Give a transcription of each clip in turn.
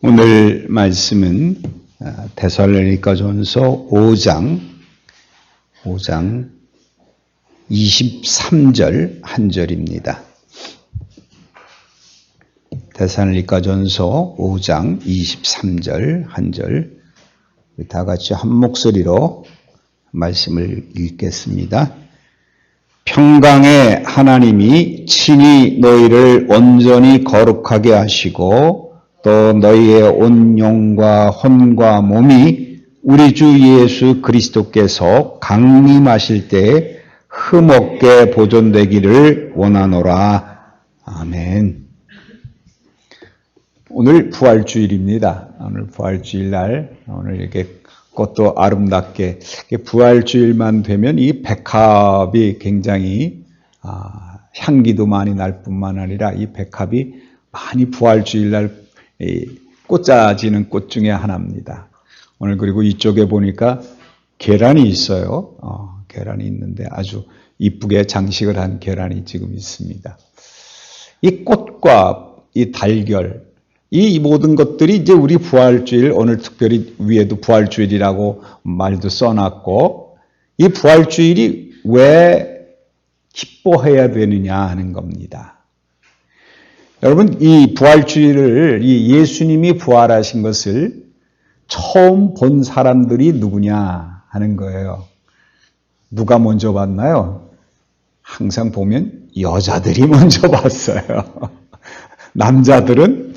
오늘 말씀은 데살로니가전서 5장 23절 한 절입니다. 데살로니가전서 5장 23절 한 절, 다 같이 한 목소리로 말씀을 읽겠습니다. 평강의 하나님이 친히 너희를 온전히 거룩하게 하시고 또 너희의 온 영과 혼과 몸이 우리 주 예수 그리스도께서 강림하실 때에 흠없게 보존되기를 원하노라. 아멘. 오늘 부활주일입니다. 오늘 부활주일날 오늘 이렇게 꽃도 아름답게 부활주일만 되면 이 백합이 굉장히 향기도 많이 날 뿐만 아니라 이 백합이 많이 부활주일날 꽃자지는 꽃 중에 하나입니다. 오늘 그리고 이쪽에 보니까 계란이 있어요. 계란이 있는데 아주 이쁘게 장식을 한 계란이 지금 있습니다. 이 꽃과 이 달걀, 이 모든 것들이 이제 우리 부활주일, 오늘 특별히 위에도 부활주일이라고 말도 써놨고, 이 부활주일이 왜 기뻐해야 되느냐 하는 겁니다. 여러분, 이 부활주일을, 이 예수님이 부활하신 것을 처음 본 사람들이 누구냐 하는 거예요. 누가 먼저 봤나요? 항상 보면 여자들이 먼저 봤어요. 남자들은,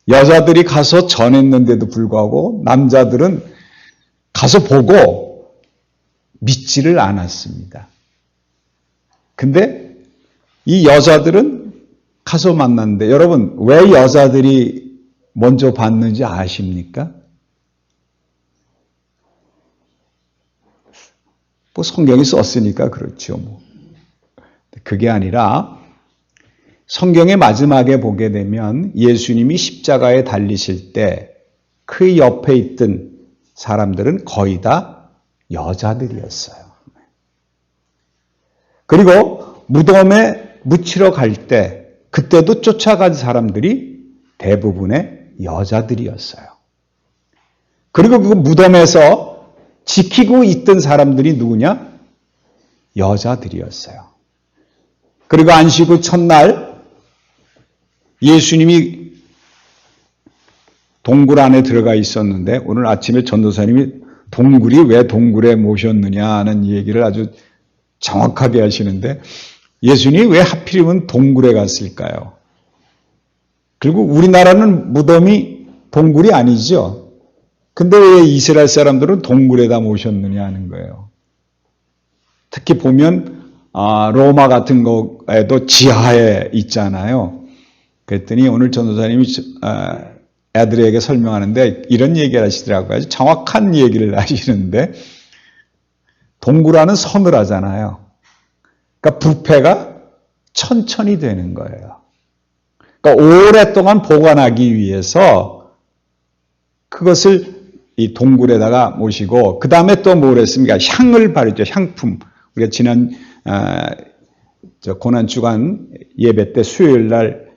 여자들이 가서 전했는데도 불구하고 남자들은 가서 보고 믿지를 않았습니다. 근데 이 여자들은 가서 만났는데, 여러분 왜 여자들이 먼저 봤는지 아십니까? 뭐 성경이 썼으니까 그렇죠. 그게 아니라 성경의 마지막에 보게 되면 예수님이 십자가에 달리실 때 그 옆에 있던 사람들은 거의 다 여자들이었어요. 그리고 무덤에 묻히러 갈 때 그때도 쫓아간 사람들이 대부분의 여자들이었어요. 그리고 그 무덤에서 지키고 있던 사람들이 누구냐? 여자들이었어요. 그리고 안식 후 첫날 예수님이 동굴 안에 들어가 있었는데, 오늘 아침에 전도사님이 동굴이 왜 동굴에 모셨느냐 하는 얘기를 아주 정확하게 하시는데, 예수님이 왜 하필이면 동굴에 갔을까요? 그리고 우리나라는 무덤이 동굴이 아니죠. 근데 왜 이스라엘 사람들은 동굴에다 모셨느냐 하는 거예요. 특히 보면 로마 같은 거에도 지하에 있잖아요. 그랬더니 오늘 전도사님이 애들에게 설명하는데 이런 얘기를 하시더라고요. 아주 정확한 얘기를 하시는데, 동굴 안은 서늘하잖아요. 그러니까 부패가 천천히 되는 거예요. 그러니까 오랫동안 보관하기 위해서 그것을 이 동굴에다가 모시고, 그 다음에 또 뭘 했습니까? 향을 바르죠. 향품. 우리가 지난 고난주간 예배 때 수요일 날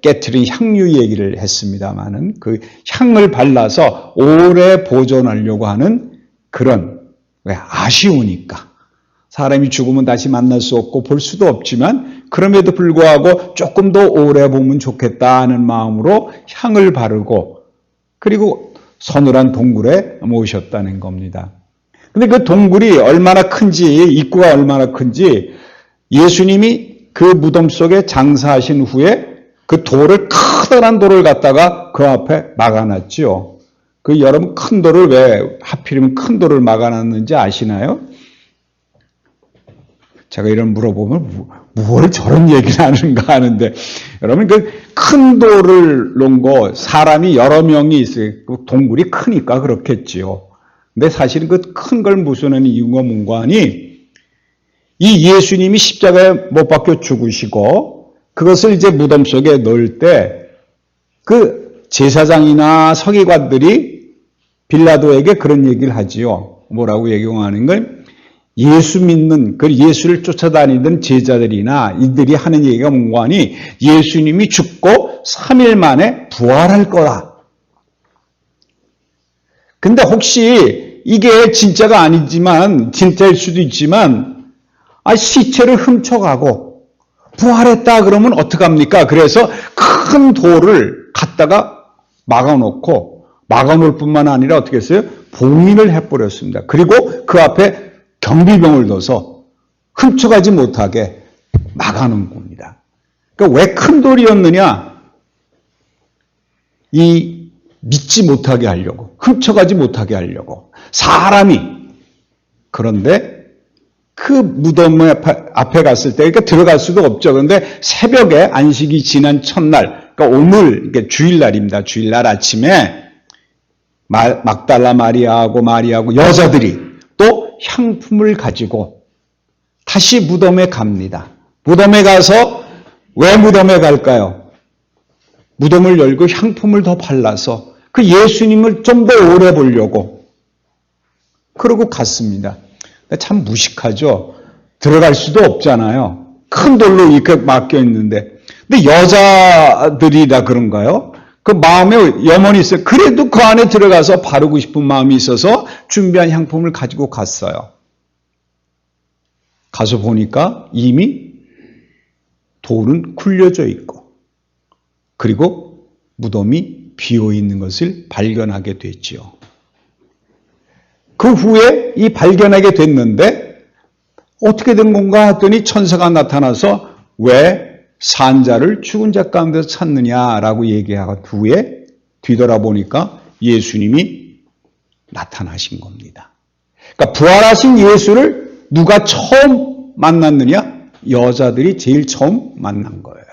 깨트린 향유 얘기를 했습니다마는, 그 향을 발라서 오래 보존하려고 하는 그런, 왜 아쉬우니까. 사람이 죽으면 다시 만날 수 없고 볼 수도 없지만 그럼에도 불구하고 조금 더 오래 보면 좋겠다는 마음으로 향을 바르고, 그리고 서늘한 동굴에 모셨다는 겁니다. 근데 그 동굴이 얼마나 큰지, 입구가 얼마나 큰지, 예수님이 그 무덤 속에 장사하신 후에 그 돌을, 커다란 돌을 갖다가 그 앞에 막아놨죠. 그 여러분, 큰 돌을 왜 하필이면 큰 돌을 막아놨는지 아시나요? 제가 이런 물어보면 뭘 저런 얘기를 하는가 하는데, 여러분 그 큰 돌을 놓은 거, 사람이 여러 명이 있어요. 동굴이 크니까 그렇겠지요. 근데 사실은 그 큰 걸 무슨하는 이유가 뭔가 하니, 이 예수님이 십자가에 못 박혀 죽으시고 그것을 이제 무덤 속에 넣을 때 그 제사장이나 서기관들이 빌라도에게 그런 얘기를 하지요. 뭐라고 얘기하는 걸? 예수 믿는, 그 예수를 쫓아다니던 제자들이나 이들이 하는 얘기가 뭔가 하니, 예수님이 죽고 3일 만에 부활할 거다. 근데 혹시 이게 진짜가 아니지만, 진짜일 수도 있지만, 시체를 훔쳐가고 부활했다 그러면 어떡합니까? 그래서 큰 돌을 갖다가 막아놓을 뿐만 아니라 어떻게 했어요? 봉인을 해버렸습니다. 그리고 그 앞에 경비병을 둬서 훔쳐가지 못하게 막아놓은 겁니다. 그러니까 왜 큰 돌이었느냐? 믿지 못하게 하려고, 훔쳐가지 못하게 하려고. 사람이. 그런데 그 무덤 앞에 갔을 때, 그러니까 들어갈 수도 없죠. 그런데 새벽에 안식이 지난 첫날, 그러니까 오늘, 주일날입니다. 주일날 아침에 막달라 마리아하고 여자들이 또 향품을 가지고 다시 무덤에 갑니다. 무덤에 가서 왜 무덤에 갈까요? 무덤을 열고 향품을 더 발라서 그 예수님을 좀 더 오래 보려고 그러고 갔습니다. 참 무식하죠. 들어갈 수도 없잖아요. 큰 돌로 이렇게 막혀 있는데. 근데 여자들이라 그런가요? 그 마음에 염원이 있어요. 그래도 그 안에 들어가서 바르고 싶은 마음이 있어서 준비한 향품을 가지고 갔어요. 가서 보니까 이미 돌은 굴려져 있고, 그리고 무덤이 비어 있는 것을 발견하게 됐지요. 그 후에 이 발견하게 됐는데 어떻게 된 건가 했더니 천사가 나타나서 왜 산자를 죽은 자 가운데서 찾느냐라고 얘기하고 후에 뒤돌아보니까 예수님이 나타나신 겁니다. 그러니까 부활하신 예수를 누가 처음 만났느냐? 여자들이 제일 처음 만난 거예요.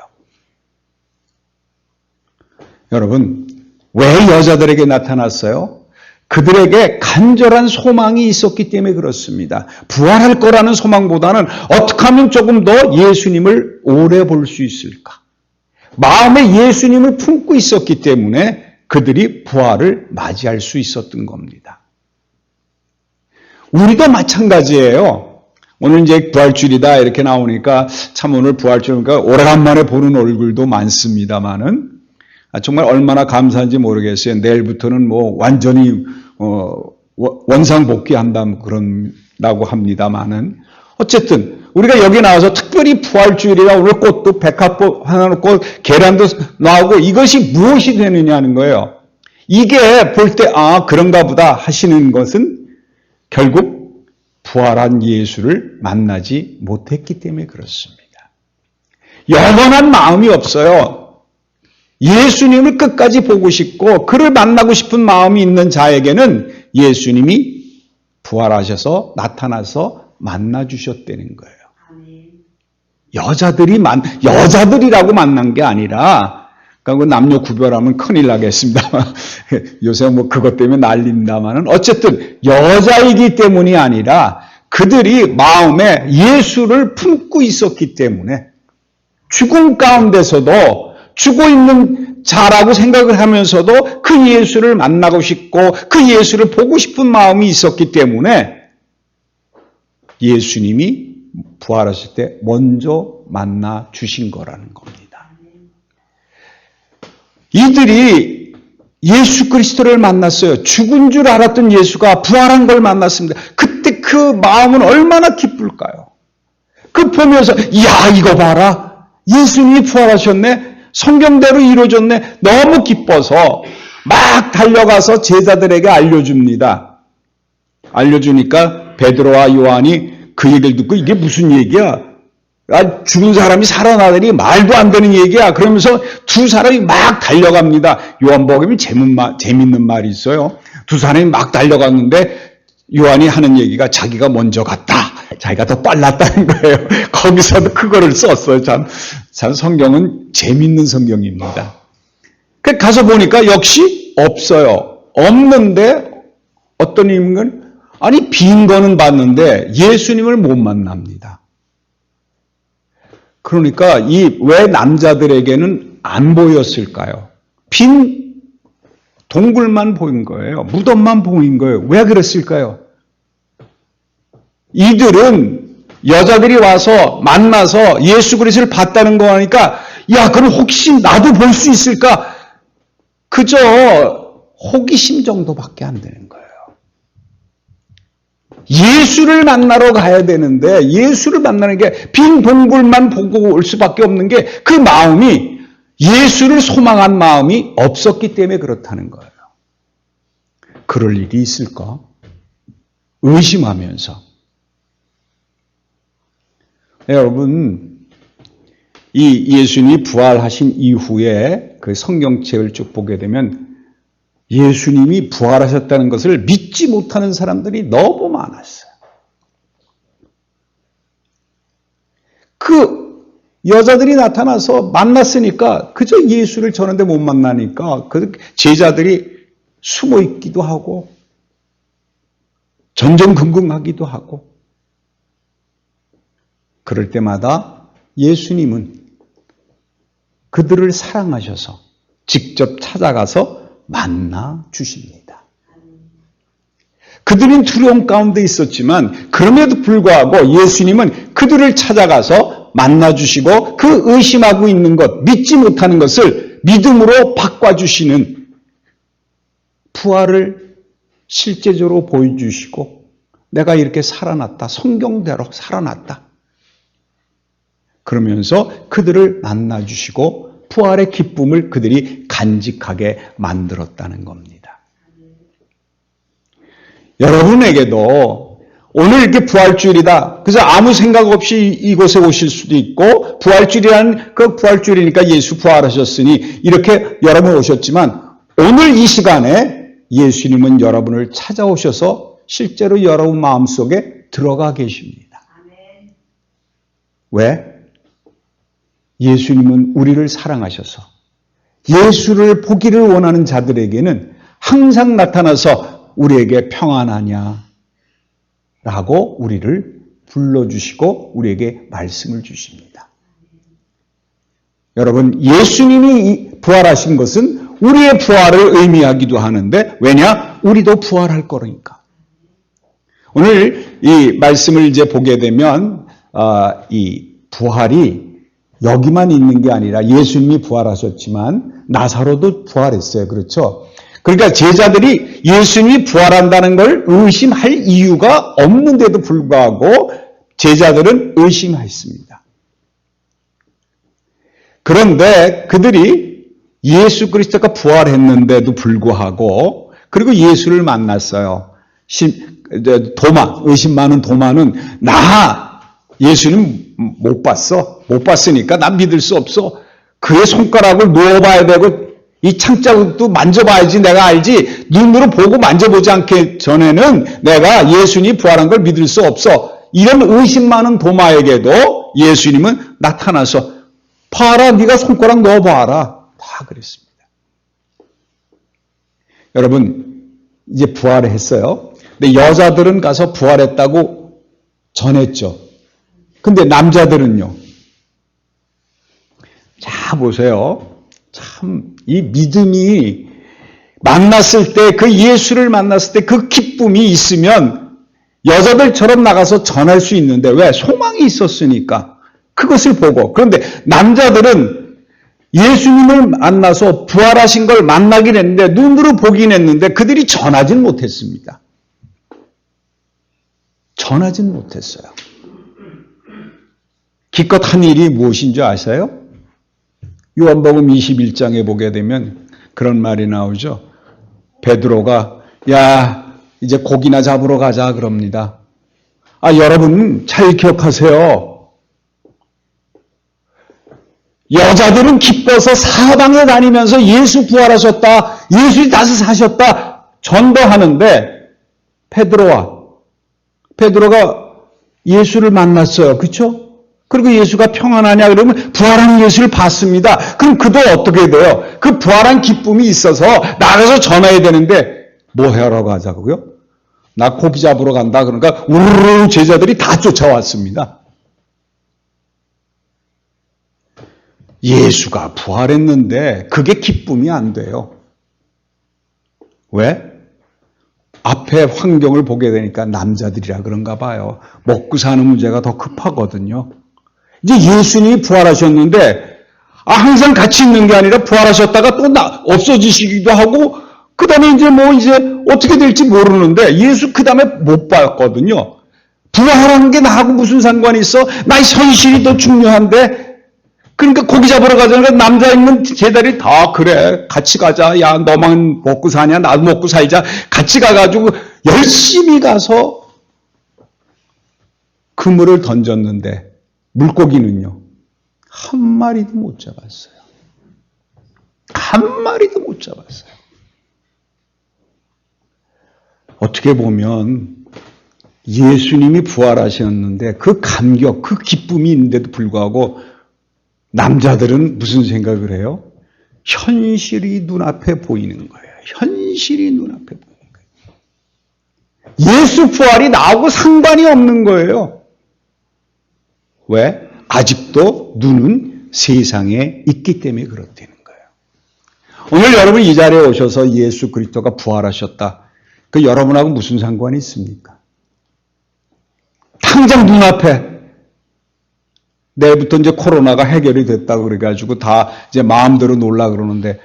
여러분, 왜 여자들에게 나타났어요? 그들에게 간절한 소망이 있었기 때문에 그렇습니다. 부활할 거라는 소망보다는 어떻게 하면 조금 더 예수님을 오래 볼 수 있을까? 마음에 예수님을 품고 있었기 때문에 그들이 부활을 맞이할 수 있었던 겁니다. 우리도 마찬가지예요. 오늘 이제 부활주일이다 이렇게 나오니까 참 오늘 부활주일이니까 오래간만에 보는 얼굴도 많습니다만은 정말 얼마나 감사한지 모르겠어요. 내일부터는 완전히 원상복귀한다고 합니다만은 어쨌든 우리가 여기 나와서 특별히 부활주일이라 오늘 꽃도 백합꽃 하나 놓고 계란도 나오고 이것이 무엇이 되느냐는 거예요. 이게 볼 때 그런가 보다 하시는 것은 결국 부활한 예수를 만나지 못했기 때문에 그렇습니다. 영원한 마음이 없어요. 예수님을 끝까지 보고 싶고 그를 만나고 싶은 마음이 있는 자에게는 예수님이 부활하셔서 나타나서 만나주셨다는 거예요. 여자들이라고 만난 게 아니라, 그러니까 남녀 구별하면 큰일 나겠습니다만, 요새 그것 때문에 난립니다만은, 어쨌든 여자이기 때문이 아니라 그들이 마음에 예수를 품고 있었기 때문에 죽음 가운데서도 죽어 있는 자라고 생각을 하면서도 그 예수를 만나고 싶고 그 예수를 보고 싶은 마음이 있었기 때문에 예수님이 부활하실 때 먼저 만나 주신 거라는 겁니다. 이들이 예수 그리스도를 만났어요. 죽은 줄 알았던 예수가 부활한 걸 만났습니다. 그때 그 마음은 얼마나 기쁠까요? 그 보면서 이거 봐라. 예수님이 부활하셨네. 성경대로 이루어졌네. 너무 기뻐서 막 달려가서 제자들에게 알려줍니다. 알려주니까 베드로와 요한이 그 얘기를 듣고 이게 무슨 얘기야? 죽은 사람이 살아나더니 말도 안 되는 얘기야. 그러면서 두 사람이 막 달려갑니다. 요한복음이 재밌는 말이 있어요. 두 사람이 막 달려갔는데 요한이 하는 얘기가 자기가 먼저 갔다. 자기가 더 빨랐다는 거예요. 거기서도 그거를 썼어요. 참 성경은 재밌는 성경입니다. 가서 보니까 역시 없어요. 없는데 어떤 의미는 빈 거는 봤는데 예수님을 못 만납니다. 그러니까 왜 남자들에게는 안 보였을까요? 빈 동굴만 보인 거예요. 무덤만 보인 거예요. 왜 그랬을까요? 이들은 여자들이 와서 만나서 예수 그리스도를 봤다는 거 하니까 그럼 혹시 나도 볼 수 있을까? 그저 호기심 정도밖에 안 되는 거예요. 예수를 만나러 가야 되는데 예수를 만나는 게 빈 동굴만 보고 올 수밖에 없는 게 그 마음이 예수를 소망한 마음이 없었기 때문에 그렇다는 거예요. 그럴 일이 있을까? 의심하면서. 여러분, 이 예수님이 부활하신 이후에 그 성경책을 쭉 보게 되면 예수님이 부활하셨다는 것을 믿지 못하는 사람들이 너무 많았어요. 그 여자들이 나타나서 만났으니까 그저 예수를 전하는데 못 만나니까 그 제자들이 숨어 있기도 하고 전전긍긍하기도 하고 그럴 때마다 예수님은 그들을 사랑하셔서 직접 찾아가서 만나 주십니다. 그들은 두려움 가운데 있었지만 그럼에도 불구하고 예수님은 그들을 찾아가서 만나 주시고 그 의심하고 있는 것, 믿지 못하는 것을 믿음으로 바꿔주시는 부활을 실제적으로 보여주시고 내가 이렇게 살아났다. 성경대로 살아났다. 그러면서 그들을 만나 주시고 부활의 기쁨을 그들이 간직하게 만들었다는 겁니다. 여러분에게도 오늘 이렇게 부활주일이다. 그래서 아무 생각 없이 이곳에 오실 수도 있고 부활주일이라는 그 부활주일이니까 예수 부활하셨으니 이렇게 여러분 오셨지만 오늘 이 시간에 예수님은 여러분을 찾아오셔서 실제로 여러분 마음속에 들어가 계십니다. 왜? 예수님은 우리를 사랑하셔서 예수를 보기를 원하는 자들에게는 항상 나타나서 우리에게 평안하냐 라고 우리를 불러주시고 우리에게 말씀을 주십니다. 여러분, 예수님이 부활하신 것은 우리의 부활을 의미하기도 하는데 왜냐? 우리도 부활할 거니까. 오늘 이 말씀을 이제 보게 되면 이 부활이 여기만 있는 게 아니라 예수님이 부활하셨지만 나사로도 부활했어요. 그렇죠? 그러니까 제자들이 예수님이 부활한다는 걸 의심할 이유가 없는데도 불구하고 제자들은 의심했습니다. 그런데 그들이 예수 그리스도가 부활했는데도 불구하고 그리고 예수를 만났어요. 의심 많은 도마는 나 예수님 못 봤어. 못 봤으니까 난 믿을 수 없어. 그의 손가락을 누워봐야 되고 이 창자국도 만져봐야지 내가 알지. 눈으로 보고 만져보지 않기 전에는 내가 예수님이 부활한 걸 믿을 수 없어. 이런 의심 많은 도마에게도 예수님은 나타나서 봐라, 네가 손가락 넣어봐라. 다 그랬습니다. 여러분, 이제 부활했어요. 근데 여자들은 가서 부활했다고 전했죠. 근데 남자들은요. 자, 보세요. 참, 이 믿음이 만났을 때, 그 예수를 만났을 때 그 기쁨이 있으면 여자들처럼 나가서 전할 수 있는데 왜? 소망이 있었으니까. 그것을 보고. 그런데 남자들은 예수님을 만나서 부활하신 걸 만나긴 했는데 눈으로 보긴 했는데 그들이 전하진 못했습니다. 전하진 못했어요. 기껏 한 일이 무엇인 줄 아세요? 요한복음 21장에 보게 되면 그런 말이 나오죠. 베드로가 야 이제 고기나 잡으러 가자 그럽니다. 여러분 잘 기억하세요. 여자들은 기뻐서 사방에 다니면서 예수 부활하셨다. 예수 다시 사셨다. 전도하는데 베드로가 예수를 만났어요. 그렇죠? 그리고 예수가 평안하냐 그러면 부활한 예수를 봤습니다. 그럼 그도 어떻게 돼요? 그 부활한 기쁨이 있어서 나가서 전해야 되는데 뭐 하러 가자고요? 나 고기 잡으러 간다. 그러니까 우르르 제자들이 다 쫓아왔습니다. 예수가 부활했는데 그게 기쁨이 안 돼요. 왜? 앞에 환경을 보게 되니까 남자들이라 그런가 봐요. 먹고 사는 문제가 더 급하거든요. 이제 예수님이 부활하셨는데 항상 같이 있는 게 아니라 부활하셨다가 또 없어지시기도 하고 그 다음에 이제 어떻게 될지 모르는데 예수 그 다음에 못 봤거든요. 부활하는 게 나하고 무슨 상관이 있어? 나 현실이 더 중요한데. 그러니까 고기 잡으러 가자니까 남자 있는 제자들이 다 그래. 같이 가자. 야, 너만 먹고 사냐? 나도 먹고 살자. 같이 가가지고 열심히 가서 그물을 던졌는데 물고기는요. 한 마리도 못 잡았어요. 한 마리도 못 잡았어요. 어떻게 보면 예수님이 부활하셨는데 그 감격, 그 기쁨이 있는데도 불구하고 남자들은 무슨 생각을 해요? 현실이 눈앞에 보이는 거예요. 현실이 눈앞에 보이는 거예요. 예수 부활이 나하고 상관이 없는 거예요. 왜? 아직도 눈은 세상에 있기 때문에 그렇다는 거예요. 오늘 여러분 이 자리에 오셔서 예수 그리스도가 부활하셨다. 그 여러분하고 무슨 상관이 있습니까? 당장 눈앞에 내일부터 이제 코로나가 해결이 됐다고 그래가지고 다 이제 마음대로 놀라 그러는데,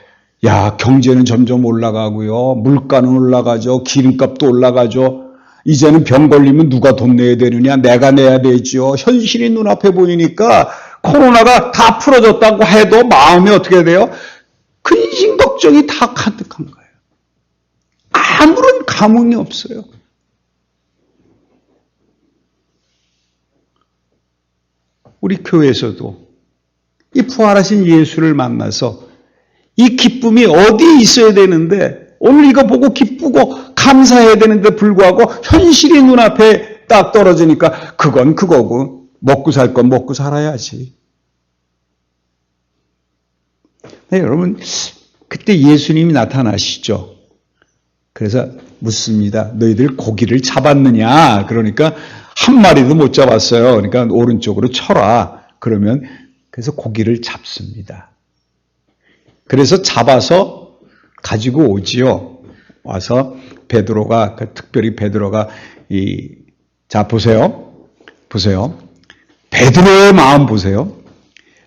야, 경제는 점점 올라가고요. 물가는 올라가죠. 기름값도 올라가죠. 이제는 병 걸리면 누가 돈 내야 되느냐? 내가 내야 되지요. 현실이 눈앞에 보이니까 코로나가 다 풀어졌다고 해도 마음이 어떻게 돼요? 근심 걱정이 다 가득한 거예요. 아무런 감흥이 없어요. 우리 교회에서도 이 부활하신 예수를 만나서 이 기쁨이 어디에 있어야 되는데 오늘 이거 보고 기쁘고 감사해야 되는데 불구하고 현실이 눈앞에 딱 떨어지니까 그건 그거고 먹고 살 건 먹고 살아야지. 네, 여러분 그때 예수님이 나타나시죠. 그래서 묻습니다. 너희들 고기를 잡았느냐? 그러니까 한 마리도 못 잡았어요. 그러니까 오른쪽으로 쳐라. 그러면 그래서 고기를 잡습니다. 그래서 잡아서 가지고 오지요. 와서 베드로가 특별히 베드로가 자 보세요. 베드로의 마음 보세요.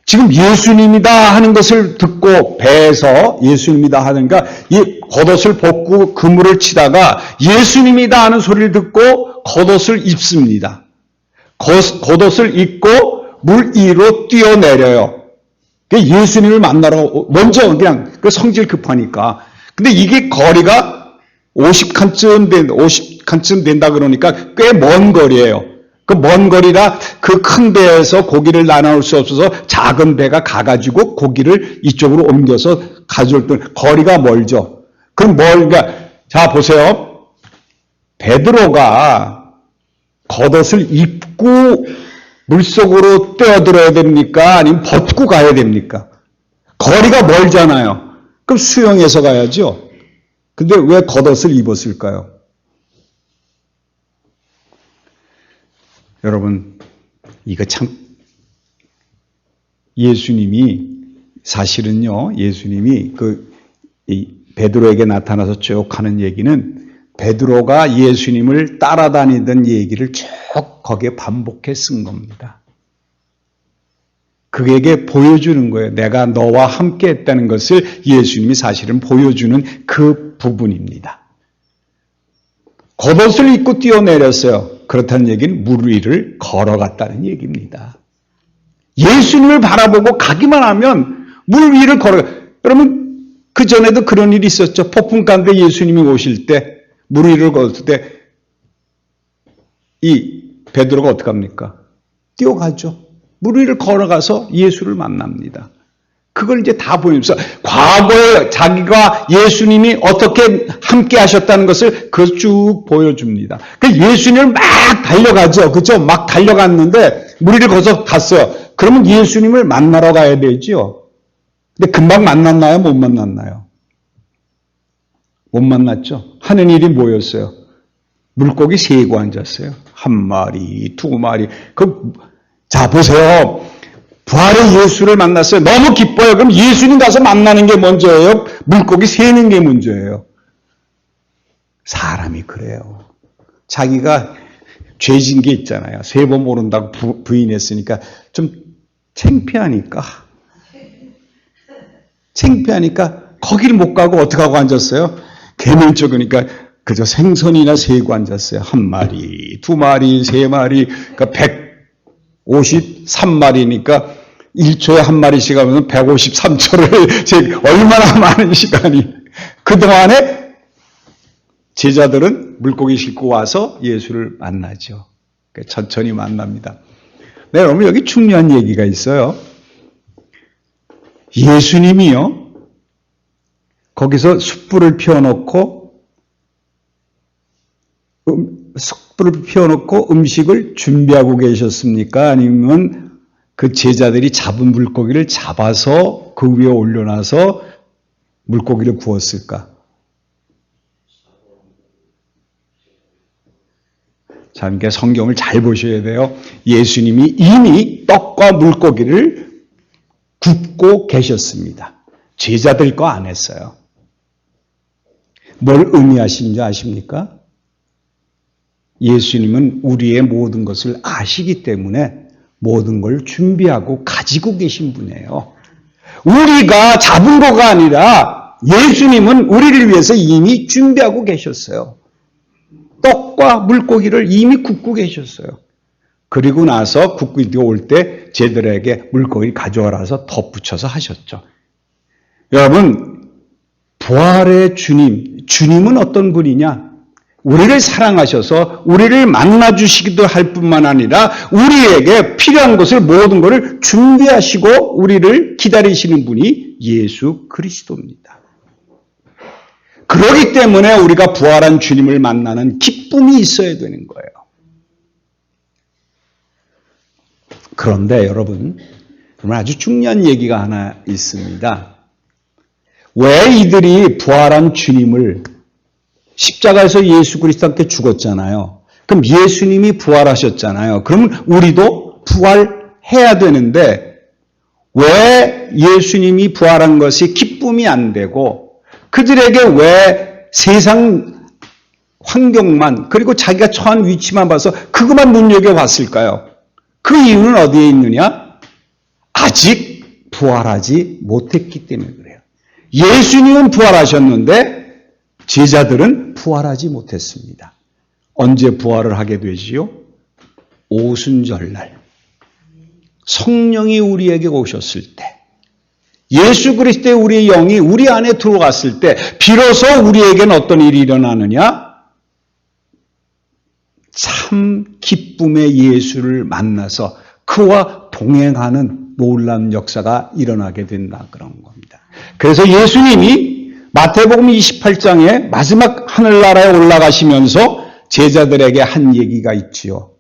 지금 예수님이다 하는 것을 듣고 배에서 예수님이다 하는가 이 겉옷을 벗고 그물을 치다가 예수님이다 하는 소리를 듣고 겉옷을 입습니다. 겉옷을 입고 물 위로 뛰어내려요. 예수님을 만나러 먼저 그냥 그 성질 급하니까. 근데 이게 거리가 50칸쯤 된다 그러니까 꽤 먼 거리예요. 그 먼 거리라 그 큰 배에서 고기를 나눠올 수 없어서 작은 배가 가가지고 고기를 이쪽으로 옮겨서 가져올 때 거리가 멀죠. 그럼 그러니까 자 보세요. 베드로가 겉옷을 입고 물속으로 뛰어들어야 됩니까? 아니면 벗고 가야 됩니까? 거리가 멀잖아요. 그럼 수영해서 가야죠. 근데 왜 겉옷을 입었을까요? 여러분, 이거 참, 예수님이, 사실은요, 예수님이 베드로에게 나타나서 쭉 하는 얘기는 베드로가 예수님을 따라다니던 얘기를 쭉 거기에 반복해 쓴 겁니다. 그에게 보여주는 거예요. 내가 너와 함께 했다는 것을 예수님이 사실은 보여주는 그 부분입니다. 겉옷을 입고 뛰어내렸어요. 그렇다는 얘기는 물 위를 걸어갔다는 얘기입니다. 예수님을 바라보고 가기만 하면 물 위를 여러분 그 전에도 그런 일이 있었죠. 폭풍 가운데 예수님이 오실 때 물 위를 걸었을 때 이 베드로가 어떻게 합니까? 뛰어가죠. 물 위를 걸어가서 예수를 만납니다. 그걸 이제 다 보이면서 과거에 자기가 예수님이 어떻게 함께 하셨다는 것을 그걸 쭉 보여줍니다. 예수님을 막 달려가죠. 그죠? 막 달려갔는데 무리를 거서 갔어요. 그러면 예수님을 만나러 가야 되죠. 근데 금방 만났나요? 못 만났나요? 못 만났죠. 하는 일이 뭐였어요? 물고기 세고 앉았어요. 한 마리, 두 마리. 자 보세요. 부활의 예수를 만났어요. 너무 기뻐요. 그럼 예수님 가서 만나는 게 먼저예요? 물고기 세는 게 먼저예요? 사람이 그래요. 자기가 죄진 게 있잖아요. 3번 모른다고 부인했으니까 좀 창피하니까 거기를 못 가고 어떻게 하고 앉았어요? 대면적이니까 그저 생선이나 새고 앉았어요. 한 마리, 두 마리, 세 마리, 그러니까 153마리니까 1초에 한 마리씩 하면 153초를 얼마나 많은 시간이. 그동안에 제자들은 물고기 싣고 와서 예수를 만나죠. 천천히 만납니다. 네, 여러분 여기 중요한 얘기가 있어요. 예수님이요, 거기서 숯불을 피워놓고 음식을 준비하고 계셨습니까? 아니면 그 제자들이 잡은 물고기를 잡아서 그 위에 올려놔서 물고기를 구웠을까? 자, 그러니까 성경을 잘 보셔야 돼요. 예수님이 이미 떡과 물고기를 굽고 계셨습니다. 제자들 거 안 했어요. 뭘 의미하시는지 아십니까? 예수님은 우리의 모든 것을 아시기 때문에 모든 걸 준비하고 가지고 계신 분이에요. 우리가 잡은 거가 아니라 예수님은 우리를 위해서 이미 준비하고 계셨어요. 떡과 물고기를 이미 굽고 계셨어요. 그리고 나서 굽고 올 때 제들에게 물고기를 가져와라서 덧붙여서 하셨죠. 여러분, 부활의 주님은 어떤 분이냐? 우리를 사랑하셔서 우리를 만나주시기도 할 뿐만 아니라 우리에게 필요한 것을 모든 것을 준비하시고 우리를 기다리시는 분이 예수 그리스도입니다. 그렇기 때문에 우리가 부활한 주님을 만나는 기쁨이 있어야 되는 거예요. 그런데 여러분 아주 중요한 얘기가 하나 있습니다. 왜 이들이 부활한 주님을, 십자가에서 예수 그리스도 함께 죽었잖아요. 그럼 예수님이 부활하셨잖아요. 그러면 우리도 부활해야 되는데 왜 예수님이 부활한 것이 기쁨이 안 되고 그들에게 왜 세상 환경만 그리고 자기가 처한 위치만 봐서 그것만 눈여겨봤을까요? 그 이유는 어디에 있느냐? 아직 부활하지 못했기 때문에 그래요. 예수님은 부활하셨는데 제자들은 부활하지 못했습니다. 언제 부활을 하게 되지요? 오순절날 성령이 우리에게 오셨을 때, 예수 그리스도의 우리의 영이 우리 안에 들어왔을 때 비로소 우리에게는 어떤 일이 일어나느냐? 참 기쁨의 예수를 만나서 그와 동행하는 놀라운 역사가 일어나게 된다, 그런 겁니다. 그래서 예수님이 마태복음 28장에 마지막 하늘나라에 올라가시면서 제자들에게 한 얘기가 있지요.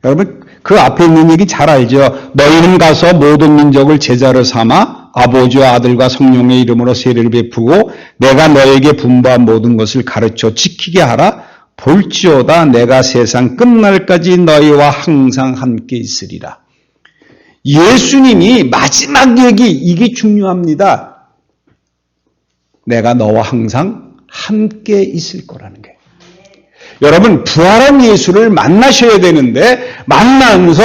여러분 그 앞에 있는 얘기 잘 알죠. 너희는 가서 모든 민족을 제자로 삼아 아버지와 아들과 성령의 이름으로 세례를 베푸고 내가 너에게 분부한 모든 것을 가르쳐 지키게 하라. 볼지어다 내가 세상 끝날까지 너희와 항상 함께 있으리라. 예수님이 마지막 얘기, 이게 중요합니다. 내가 너와 항상 함께 있을 거라는 게. 여러분 부활한 예수를 만나셔야 되는데 만나면서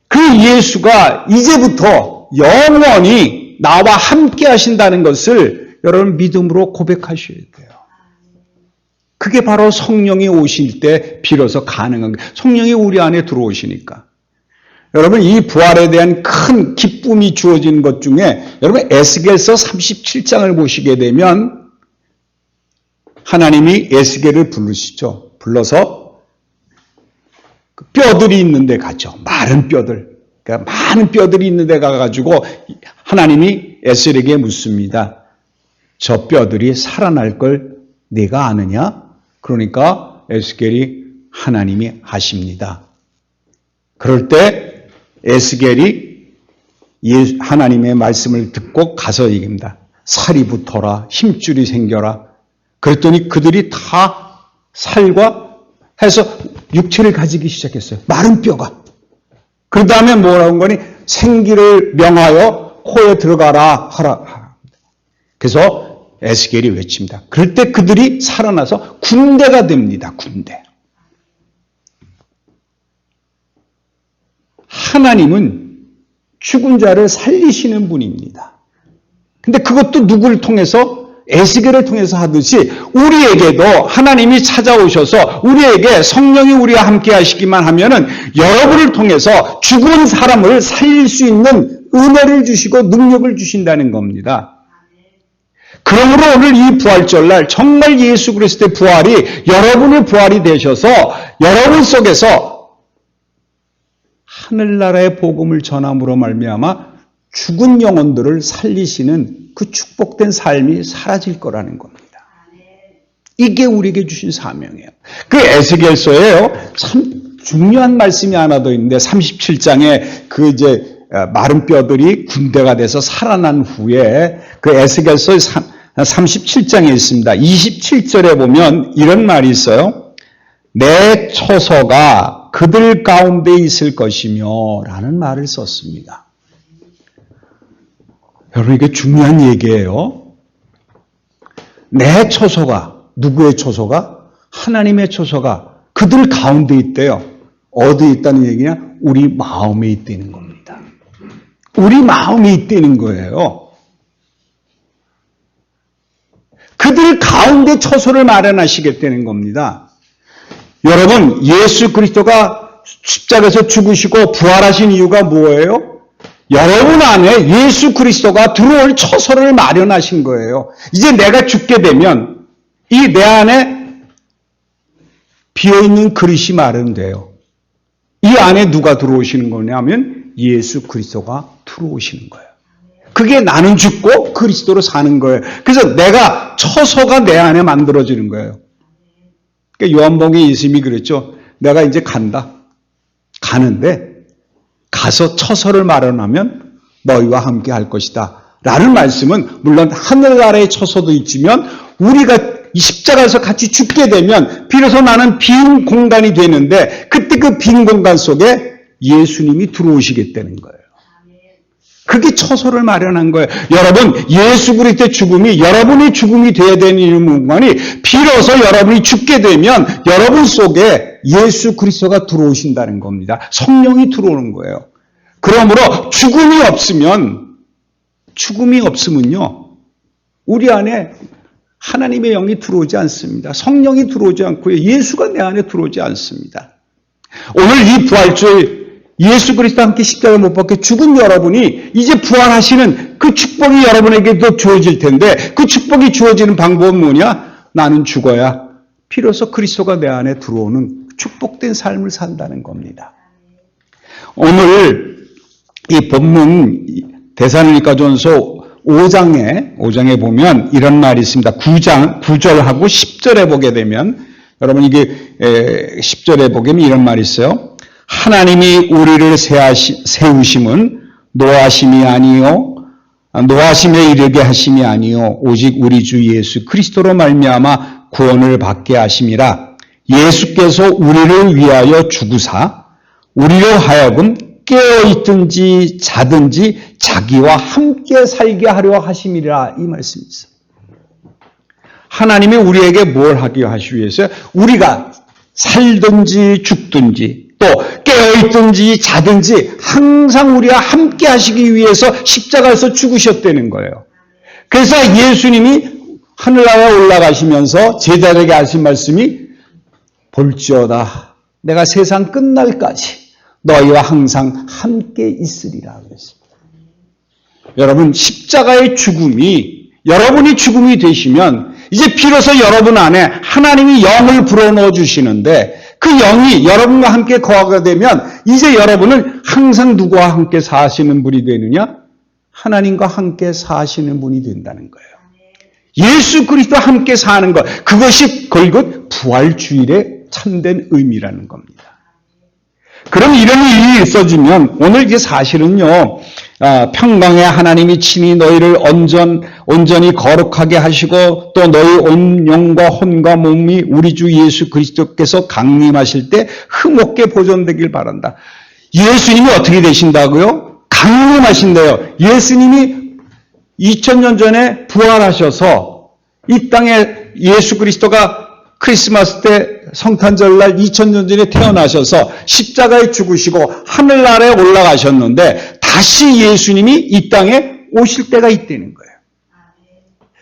그 예수가 이제부터 영원히 나와 함께 하신다는 것을 여러분 믿음으로 고백하셔야 돼요. 그게 바로 성령이 오실 때 비로소 가능한 거예요. 성령이 우리 안에 들어오시니까. 여러분 이 부활에 대한 큰 기쁨이 주어진 것 중에 여러분 에스겔서 37장을 보시게 되면 하나님이 에스겔을 부르시죠. 불러서 뼈들이 있는 데 가죠. 마른 뼈들. 그러니까 많은 뼈들이 있는 데 가가지고 하나님이 에스겔에게 묻습니다. 저 뼈들이 살아날 걸 네가 아느냐? 그러니까 에스겔이 하나님이 아십니다. 그럴 때 에스겔이 하나님의 말씀을 듣고 가서 얘기합니다. 살이 붙어라, 힘줄이 생겨라. 그랬더니 그들이 다 살과 해서 육체를 가지기 시작했어요. 마른 뼈가. 그 다음에 뭐라고 한 거니? 생기를 명하여 코에 들어가라 하라. 그래서 에스겔이 외칩니다. 그럴 때 그들이 살아나서 군대가 됩니다. 군대. 하나님은 죽은 자를 살리시는 분입니다. 근데 그것도 누구를 통해서? 에스겔을 통해서 하듯이 우리에게도 하나님이 찾아오셔서 우리에게 성령이 우리와 함께 하시기만 하면은 여러분을 통해서 죽은 사람을 살릴 수 있는 은혜를 주시고 능력을 주신다는 겁니다. 그러므로 오늘 이 부활절날 정말 예수 그리스도의 부활이 여러분의 부활이 되셔서 여러분 속에서 하늘나라의 복음을 전함으로 말미암아 죽은 영혼들을 살리시는 그 축복된 삶이 사라질 거라는 겁니다. 이게 우리에게 주신 사명이에요. 그 에스겔서에요. 참 중요한 말씀이 하나 더 있는데 37장에 그 이제 마른 뼈들이 군대가 돼서 살아난 후에 그 에스겔서 37장에 있습니다. 27절에 보면 이런 말이 있어요. 내 처소가 그들 가운데 있을 것이며 라는 말을 썼습니다. 여러분 이게 중요한 얘기예요. 내 처소가, 누구의 처소가? 하나님의 처소가 그들 가운데 있대요. 어디에 있다는 얘기냐? 우리 마음에 있다는 겁니다. 우리 마음에 있다는 거예요. 그들 가운데 처소를 마련하시겠다는 겁니다. 여러분 예수 그리스도가 십자가에서 죽으시고 부활하신 이유가 뭐예요? 여러분 안에 예수 그리스도가 들어올 처소를 마련하신 거예요. 이제 내가 죽게 되면 이 내 안에 비어있는 그릇이 마련돼요. 이 안에 누가 들어오시는 거냐면 예수 그리스도가 들어오시는 거예요. 그게 나는 죽고 그리스도로 사는 거예요. 그래서 내가 처소가 내 안에 만들어지는 거예요. 그러니까 요한복음에 예수님이 그랬죠. 내가 이제 간다. 가는데 가서 처소를 마련하면 너희와 함께 할 것이다. 라는 말씀은 물론 하늘나라의 처소도 있지만 우리가 이 십자가에서 같이 죽게 되면 비로소 나는 빈 공간이 되는데 그때 그 빈 공간 속에 예수님이 들어오시겠다는 거예요. 그게 처소를 마련한 거예요. 여러분 예수 그리스도의 죽음이 여러분의 죽음이 되어야 되는 이 공간이 비로소 여러분이 죽게 되면 여러분 속에 예수 그리스도가 들어오신다는 겁니다. 성령이 들어오는 거예요. 그러므로 죽음이 없으면요 우리 안에 하나님의 영이 들어오지 않습니다. 성령이 들어오지 않고요 예수가 내 안에 들어오지 않습니다. 오늘 이 부활절 예수 그리스도와 함께 십자가에 못 박혀 죽은 여러분이 이제 부활하시는 그 축복이 여러분에게도 주어질 텐데 그 축복이 주어지는 방법은 뭐냐? 나는 죽어야 비로소 그리스도가 내 안에 들어오는 축복된 삶을 산다는 겁니다. 오늘 이 본문 데살로니가전서 5장에 보면 이런 말이 있습니다. 9절하고 10절에 보게 되면 여러분 이게 10절에 보면 이런 말이 있어요. 하나님이 우리를 세우심은 노하심이 아니요 노하심에 이르게 하심이 아니요 오직 우리 주 예수 그리스도로 말미암아 구원을 받게 하심이라. 예수께서 우리를 위하여 죽으사 우리로 하여금 깨어있든지 자든지 자기와 함께 살게 하려 하심이라. 이 말씀이 있어요. 하나님이 우리에게 뭘 하기 하시기 위해서 우리가 살든지 죽든지 또 깨어있든지 자든지 항상 우리와 함께 하시기 위해서 십자가에서 죽으셨다는 거예요. 그래서 예수님이 하늘나라에 올라가시면서 제자들에게 하신 말씀이 볼지어다 내가 세상 끝날까지 너희와 항상 함께 있으리라 그랬습니다. 여러분 십자가의 죽음이 여러분이 죽음이 되시면 이제 비로소 여러분 안에 하나님이 영을 불어넣어 주시는데 그 영이 여러분과 함께 거하게 되면 이제 여러분은 항상 누구와 함께 사시는 분이 되느냐? 하나님과 함께 사시는 분이 된다는 거예요. 예수 그리스도와 함께 사는 것, 그것이 결국 부활주일의 참된 의미라는 겁니다. 그럼 이런 일이 있어지면 오늘 이게 사실은요, 평강의 하나님이 친히 너희를 온전히 거룩하게 하시고 또 너희 온 영과 혼과 몸이 우리 주 예수 그리스도께서 강림하실 때 흠없게 보존되길 바란다. 예수님이 어떻게 되신다고요? 강림하신대요. 예수님이 2000년 전에 부활하셔서 이 땅에 예수 그리스도가 크리스마스 때 성탄절날 2000년 전에 태어나셔서 십자가에 죽으시고 하늘나라에 올라가셨는데 다시 예수님이 이 땅에 오실 때가 있다는 거예요.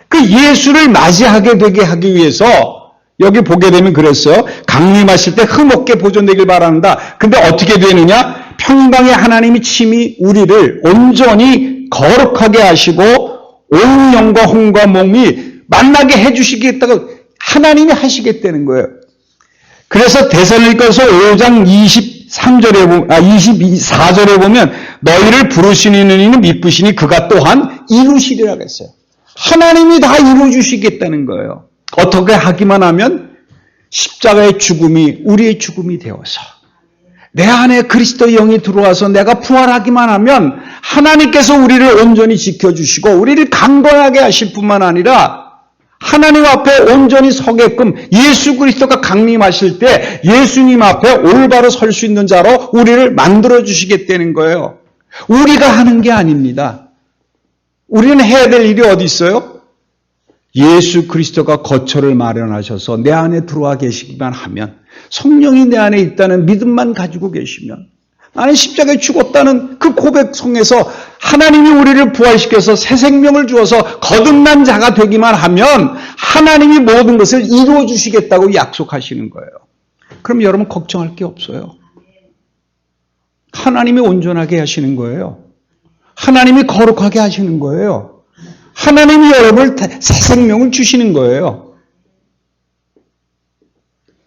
그 예수를 맞이하게 되게 하기 위해서 여기 보게 되면 그랬어요. 강림하실 때 흠없게 보존되길 바란다. 근데 어떻게 되느냐? 평강의 하나님이 친히 우리를 온전히 거룩하게 하시고 온 영과 혼과 몸이 만나게 해주시겠다고 하나님이 하시겠다는 거예요. 그래서 데살로니가서 5장 24절에 보면 너희를 부르시는 이는 미쁘시니 그가 또한 이루시리라고 했어요. 하나님이 다 이루어주시겠다는 거예요. 어떻게 하기만 하면 십자가의 죽음이 우리의 죽음이 되어서 내 안에 그리스도의 영이 들어와서 내가 부활하기만 하면 하나님께서 우리를 온전히 지켜주시고 우리를 강건하게 하실 뿐만 아니라 하나님 앞에 온전히 서게끔 예수 그리스도가 강림하실 때 예수님 앞에 올바로 설 수 있는 자로 우리를 만들어주시겠다는 거예요. 우리가 하는 게 아닙니다. 우리는 해야 될 일이 어디 있어요? 예수 그리스도가 거처를 마련하셔서 내 안에 들어와 계시기만 하면 성령이 내 안에 있다는 믿음만 가지고 계시면 나는 십자가에 죽었다는 그 고백성에서 하나님이 우리를 부활시켜서 새 생명을 주어서 거듭난 자가 되기만 하면 하나님이 모든 것을 이루어 주시겠다고 약속하시는 거예요. 그럼 여러분 걱정할 게 없어요. 하나님이 온전하게 하시는 거예요. 하나님이 거룩하게 하시는 거예요. 하나님이 여러분을 새 생명을 주시는 거예요.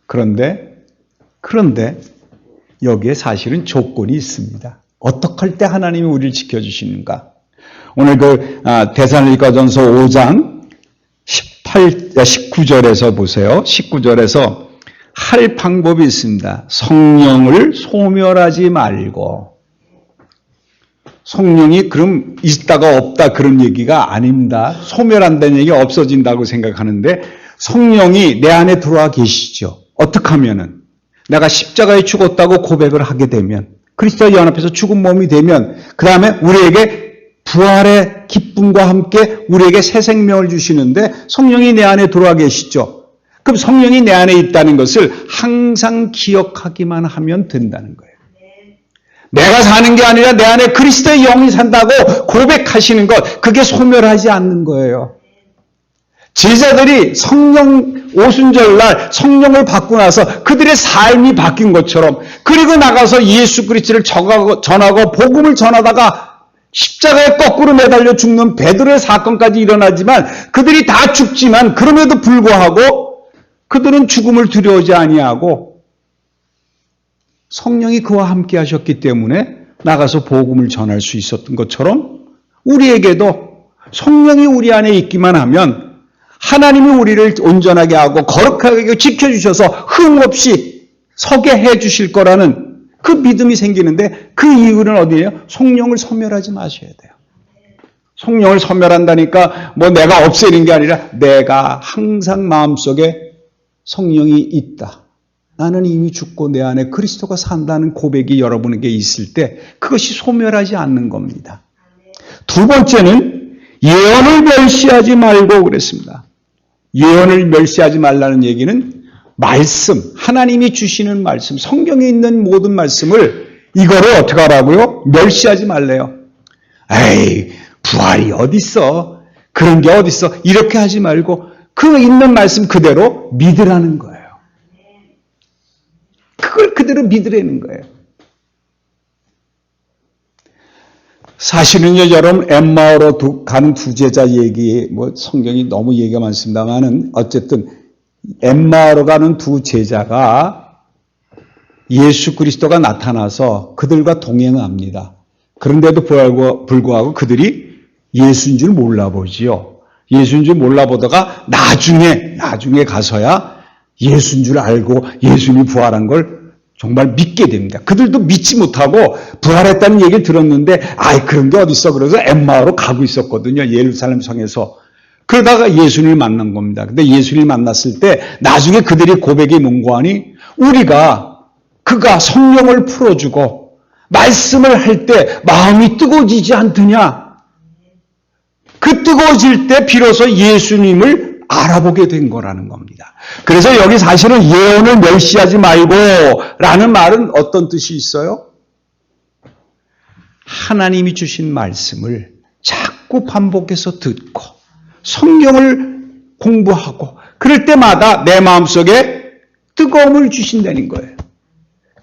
그런데 여기에 사실은 조건이 있습니다. 어떻게 할 때 하나님이 우리를 지켜주시는가? 오늘 데살로니가전서 5장 19절에서 보세요. 19절에서 할 방법이 있습니다. 성령을 소멸하지 말고. 성령이 그럼 있다가 없다 그런 얘기가 아닙니다. 소멸한다는 얘기가 없어진다고 생각하는데 성령이 내 안에 들어와 계시죠. 어떻게 하면은 내가 십자가에 죽었다고 고백을 하게 되면 그리스도의 연합해서 죽은 몸이 되면 그 다음에 우리에게 부활의 기쁨과 함께 우리에게 새 생명을 주시는데 성령이 내 안에 들어와 계시죠. 그럼 성령이 내 안에 있다는 것을 항상 기억하기만 하면 된다는 거예요. 내가 사는 게 아니라 내 안에 그리스도의 영이 산다고 고백하시는 것, 그게 소멸하지 않는 거예요. 제자들이 성령 오순절날 성령을 받고 나서 그들의 삶이 바뀐 것처럼 그리고 나가서 예수 그리스도를 전하고 복음을 전하다가 십자가에 거꾸로 매달려 죽는 베드로의 사건까지 일어나지만 그들이 다 죽지만 그럼에도 불구하고 그들은 죽음을 두려워하지 아니하고 성령이 그와 함께 하셨기 때문에 나가서 복음을 전할 수 있었던 것처럼 우리에게도 성령이 우리 안에 있기만 하면 하나님이 우리를 온전하게 하고 거룩하게 지켜주셔서 흠없이 서게 해주실 거라는 그 믿음이 생기는데 그 이유는 어디예요? 성령을 소멸하지 마셔야 돼요. 성령을 소멸한다니까 뭐 내가 없애는 게 아니라 내가 항상 마음속에 성령이 있다. 나는 이미 죽고 내 안에 그리스도가 산다는 고백이 여러분에게 있을 때 그것이 소멸하지 않는 겁니다. 두 번째는 예언을 멸시하지 말고 그랬습니다. 예언을 멸시하지 말라는 얘기는 말씀, 하나님이 주시는 말씀, 성경에 있는 모든 말씀을 이거를 어떻게 하라고요? 멸시하지 말래요. 에이, 부활이 어딨어? 그런 게 어딨어? 이렇게 하지 말고 그 있는 말씀 그대로 믿으라는 거예요. 그걸 그대로 믿으라는 거예요. 사실은요, 여러분, 엠마오로 가는 두 제자 얘기, 성경이 너무 얘기가 많습니다만은, 어쨌든, 엠마오로 가는 두 제자가 예수 그리스도가 나타나서 그들과 동행합니다. 그런데도 불구하고 그들이 예수인 줄 몰라보지요. 예수인 줄 몰라보다가 나중에 가서야 예수인 줄 알고 예수님이 부활한 걸 정말 믿게 됩니다. 그들도 믿지 못하고 부활했다는 얘기를 들었는데 그런 게 어딨어. 그래서 엠마오로 가고 있었거든요. 예루살렘 성에서. 그러다가 예수님을 만난 겁니다. 근데 예수님을 만났을 때 나중에 그들이 고백이 뭔고하니 그가 성령을 풀어주고 말씀을 할 때 마음이 뜨거워지지 않더냐. 그 뜨거워질 때 비로소 예수님을 알아보게 된 거라는 겁니다. 그래서 여기 사실은 예언을 멸시하지 말고 라는 말은 어떤 뜻이 있어요? 하나님이 주신 말씀을 자꾸 반복해서 듣고 성경을 공부하고 그럴 때마다 내 마음속에 뜨거움을 주신다는 거예요.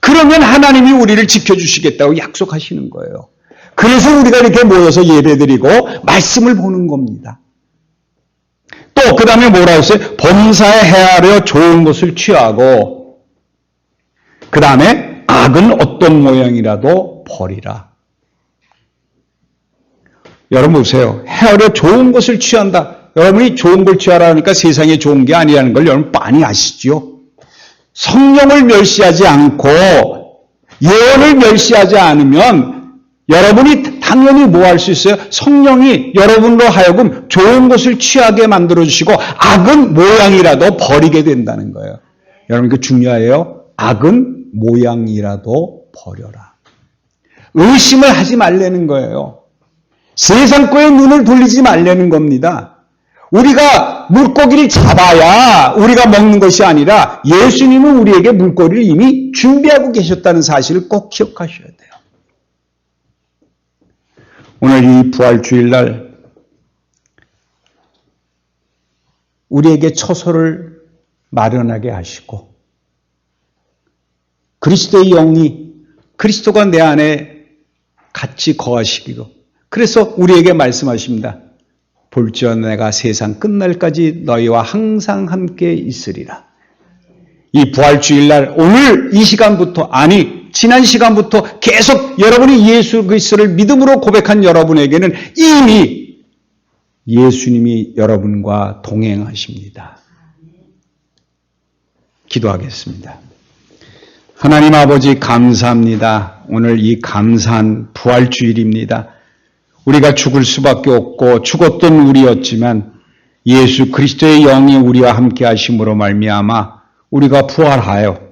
그러면 하나님이 우리를 지켜주시겠다고 약속하시는 거예요. 그래서 우리가 이렇게 모여서 예배드리고 말씀을 보는 겁니다. 또 그 다음에 뭐라 했어요? 범사에 헤아려 좋은 것을 취하고 그 다음에 악은 어떤 모양이라도 버리라. 여러분 보세요. 헤아려 좋은 것을 취한다. 여러분이 좋은 걸 취하라니까 세상에 좋은 게 아니라는 걸 여러분 빤히 아시죠? 성령을 멸시하지 않고 예언을 멸시하지 않으면 여러분이 당연히 뭐 할 수 있어요? 성령이 여러분으로 하여금 좋은 것을 취하게 만들어주시고 악은 모양이라도 버리게 된다는 거예요. 여러분 이거 중요해요. 악은 모양이라도 버려라. 의심을 하지 말라는 거예요. 세상 거에 눈을 돌리지 말라는 겁니다. 우리가 물고기를 잡아야 우리가 먹는 것이 아니라 예수님은 우리에게 물고기를 이미 준비하고 계셨다는 사실을 꼭 기억하셔야 돼요. 오늘 이 부활주일날 우리에게 처소를 마련하게 하시고 그리스도의 영이 그리스도가 내 안에 같이 거하시기로 그래서 우리에게 말씀하십니다. 볼지어다 내가 세상 끝날까지 너희와 항상 함께 있으리라. 이 부활주일날 오늘 이 시간부터 아니 지난 시간부터 계속 여러분이 예수 그리스도를 믿음으로 고백한 여러분에게는 이미 예수님이 여러분과 동행하십니다. 기도하겠습니다. 하나님 아버지 감사합니다. 오늘 이 감사한 부활주일입니다. 우리가 죽을 수밖에 없고 죽었던 우리였지만 예수 그리스도의 영이 우리와 함께 하심으로 말미암아 우리가 부활하여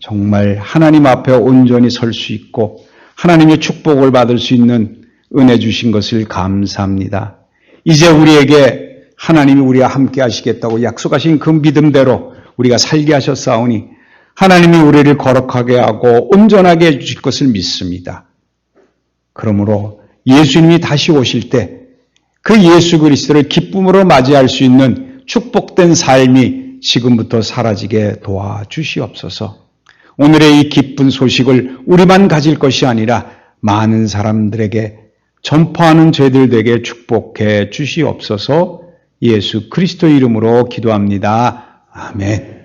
정말 하나님 앞에 온전히 설 수 있고 하나님의 축복을 받을 수 있는 은혜 주신 것을 감사합니다. 이제 우리에게 하나님이 우리와 함께 하시겠다고 약속하신 그 믿음대로 우리가 살게 하셨사오니 하나님이 우리를 거룩하게 하고 온전하게 해주실 것을 믿습니다. 그러므로 예수님이 다시 오실 때 그 예수 그리스도를 기쁨으로 맞이할 수 있는 축복된 삶이 지금부터 사라지게 도와주시옵소서. 오늘의 이 기쁜 소식을 우리만 가질 것이 아니라 많은 사람들에게 전파하는 저희들에게 축복해 주시옵소서. 예수 그리스도 이름으로 기도합니다. 아멘.